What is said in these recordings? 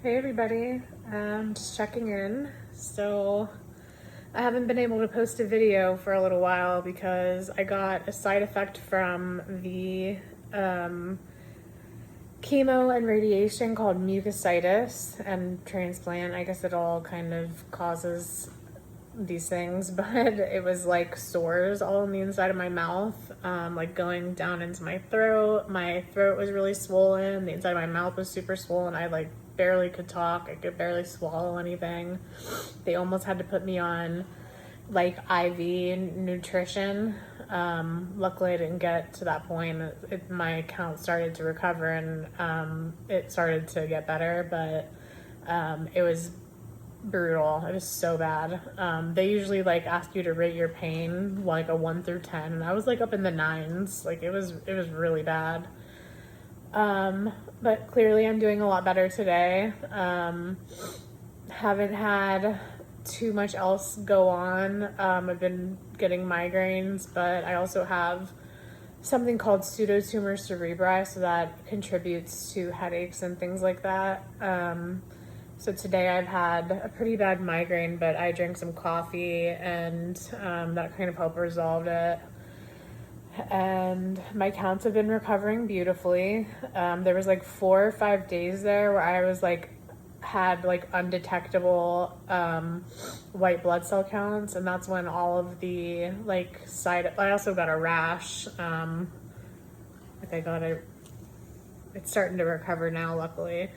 Hey everybody, just checking in. So I haven't been able to post a video for a little while because I got a side effect from the chemo and radiation called mucositis and transplant. I guess it all kind of causes these things, but it was like sores all on the inside of my mouth, like going down into my throat. My throat was really swollen. The inside of my mouth was super swollen. I like barely could talk. I could barely swallow anything. They almost had to put me on like IV nutrition. Luckily, I didn't get to that point. My count started to recover and it started to get better, but it was brutal. It was so bad. They usually like ask you to rate your pain like a 1 through 10, and I was like up in the nines. Like it was really bad. But clearly I'm doing a lot better today. Haven't had too much else go on. I've been getting migraines, but I also have something called pseudotumor cerebri, so that contributes to headaches and things like that. So today I've had a pretty bad migraine, but I drank some coffee and that kind of helped resolve it. And my counts have been recovering beautifully. There was like 4 or 5 days there where I was like, had like undetectable white blood cell counts, and that's when all of the like I also got a rash. It's starting to recover now, luckily.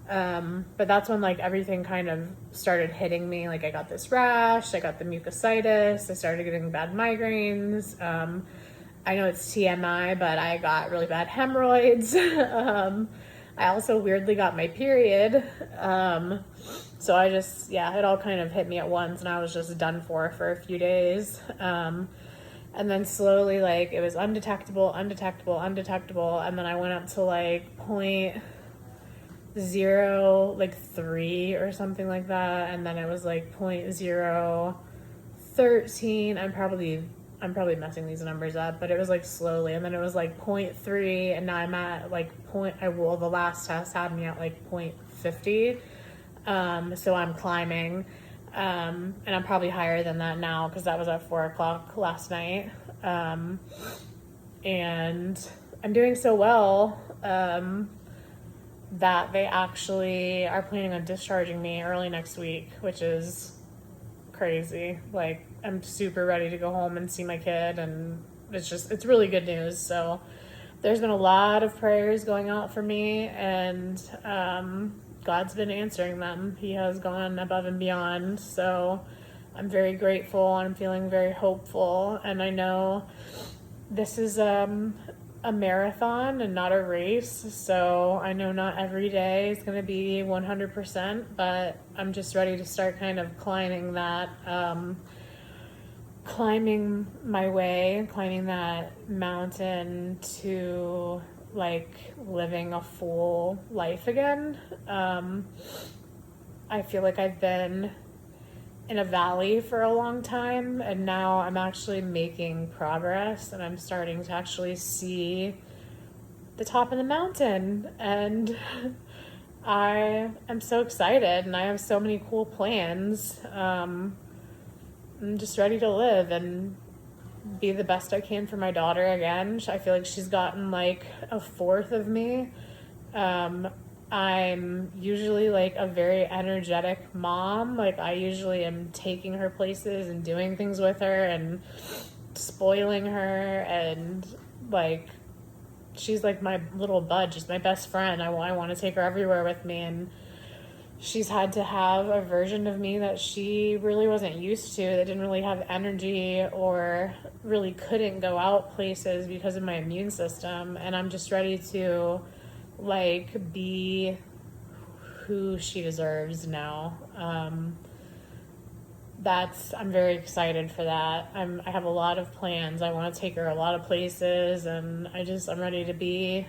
But that's when like everything kind of started hitting me. Like I got this rash, I got the mucositis, I started getting bad migraines. I know it's TMI, but I got really bad hemorrhoids. I also weirdly got my period. So it all kind of hit me at once, and I was just done for a few days. And then slowly, like, it was undetectable, and then I went up to like 0.0, 3 or something like that, and then it was like 0.013. I'm probably messing these numbers up, but it was like slowly, and then it was like 0.3, and now I'm at like the last test had me at like 0.50. So I'm climbing, and I'm probably higher than that now because that was at 4 o'clock last night. And I'm doing so well that they actually are planning on discharging me early next week, which is crazy. Like, I'm super ready to go home and see my kid, and it's really good news. So there's been a lot of prayers going out for me, and God's been answering them. He has gone above and beyond. So I'm very grateful, and I'm feeling very hopeful, and I know this is a marathon and not a race, so I know not every day is going to be 100%, but I'm just ready to start kind of climbing that mountain to like living a full life again. I feel like I've been in a valley for a long time, and now I'm actually making progress, and I'm starting to actually see the top of the mountain, and I am so excited, and I have so many cool plans. I'm just ready to live and be the best I can for my daughter again. I feel like she's gotten like a fourth of me. I'm usually like a very energetic mom. Like I usually am taking her places and doing things with her and spoiling her, and like she's like my little bud, just my best friend. I want to take her everywhere with me, and she's had to have a version of me that she really wasn't used to, that didn't really have energy or really couldn't go out places because of my immune system. And I'm just ready to like be who she deserves now. I'm very excited for that. I have a lot of plans. I want to take her a lot of places, and I'm ready to be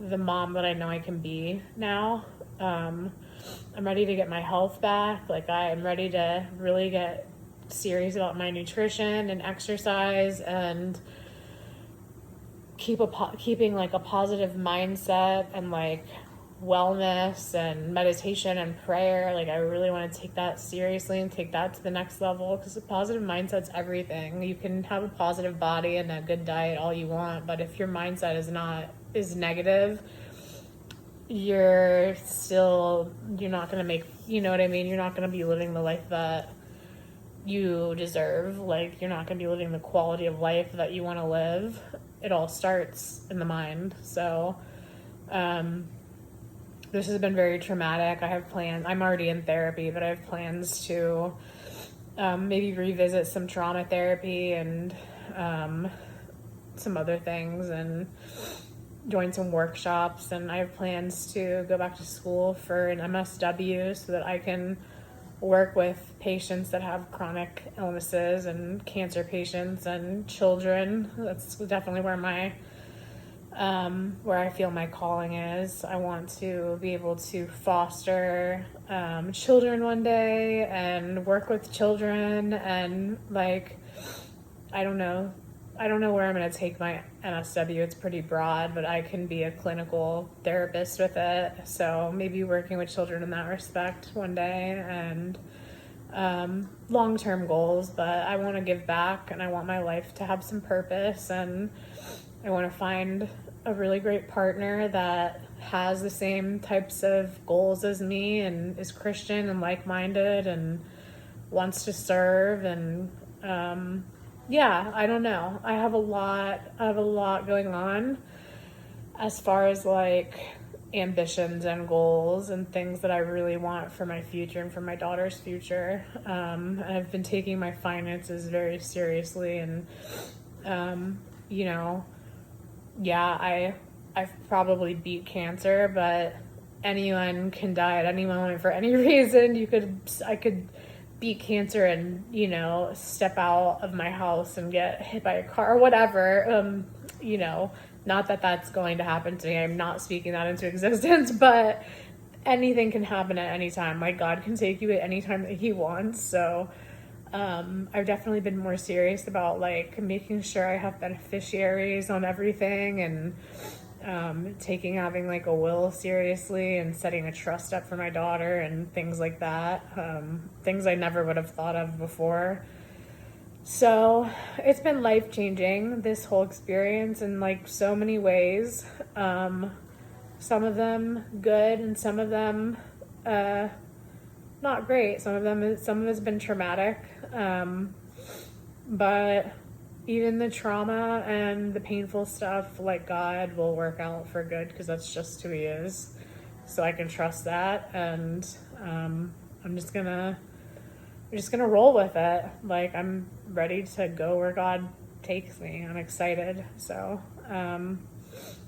the mom that I know I can be now. I'm ready to get my health back. Like I am ready to really get serious about my nutrition and exercise, and keeping like a positive mindset, and like wellness and meditation and prayer. Like, I really want to take that seriously and take that to the next level, because a positive mindset's everything. You can have a positive body and a good diet all you want, but if your mindset is negative, you're not going to make, you know what I mean? You're not going to be living the life that you deserve. Like, you're not going to be living the quality of life that you want to live. It all starts in the mind. So, this has been very traumatic. I have plans. I'm already in therapy, but I have plans to maybe revisit some trauma therapy and some other things, and join some workshops. And I have plans to go back to school for an MSW so that I can work with patients that have chronic illnesses and cancer patients and children. That's definitely where I feel my calling is. I want to be able to foster children one day and work with children, and like, I don't know where I'm going to take my MSW. It's pretty broad, but I can be a clinical therapist with it. So maybe working with children in that respect one day, and long-term goals. But I want to give back, and I want my life to have some purpose, and I want to find a really great partner that has the same types of goals as me, and is Christian and like-minded and wants to serve. And yeah, I don't know. I have a lot going on as far as like ambitions and goals and things that I really want for my future and for my daughter's future. I've been taking my finances very seriously, and you know, yeah, I've probably beat cancer, but anyone can die at any moment for any reason. I could beat cancer and, you know, step out of my house and get hit by a car or whatever. You know, not that that's going to happen to me. I'm not speaking that into existence, but anything can happen at any time. Like, God can take you at any time that He wants. So I've definitely been more serious about like making sure I have beneficiaries on everything, and having like a will seriously, and setting a trust up for my daughter and things like that. Things I never would have thought of before. So it's been life-changing, this whole experience, in like so many ways. Some of them good, and some of them not great. Some of it's been traumatic. But even the trauma and the painful stuff, like, God will work out for good, because that's just who He is. So I can trust that, and I'm just gonna roll with it. Like, I'm ready to go where God takes me. I'm excited. So I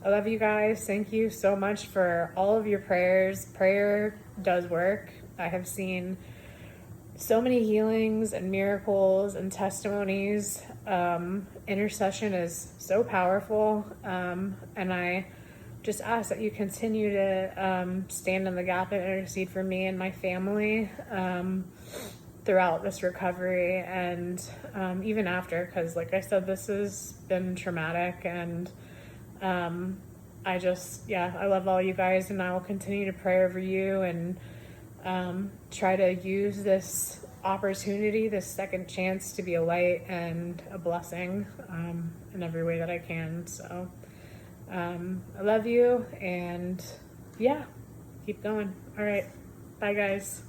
love you guys. Thank you so much for all of your prayers. Prayer does work. I have seen so many healings and miracles and testimonies. Intercession is so powerful. And I just ask that you continue to stand in the gap and intercede for me and my family throughout this recovery, and even after, because like I said, this has been traumatic. And I love all you guys, and I will continue to pray over you, and try to use this opportunity, this second chance, to be a light and a blessing in every way that I can. So I love you, and yeah, keep going. All right, bye guys.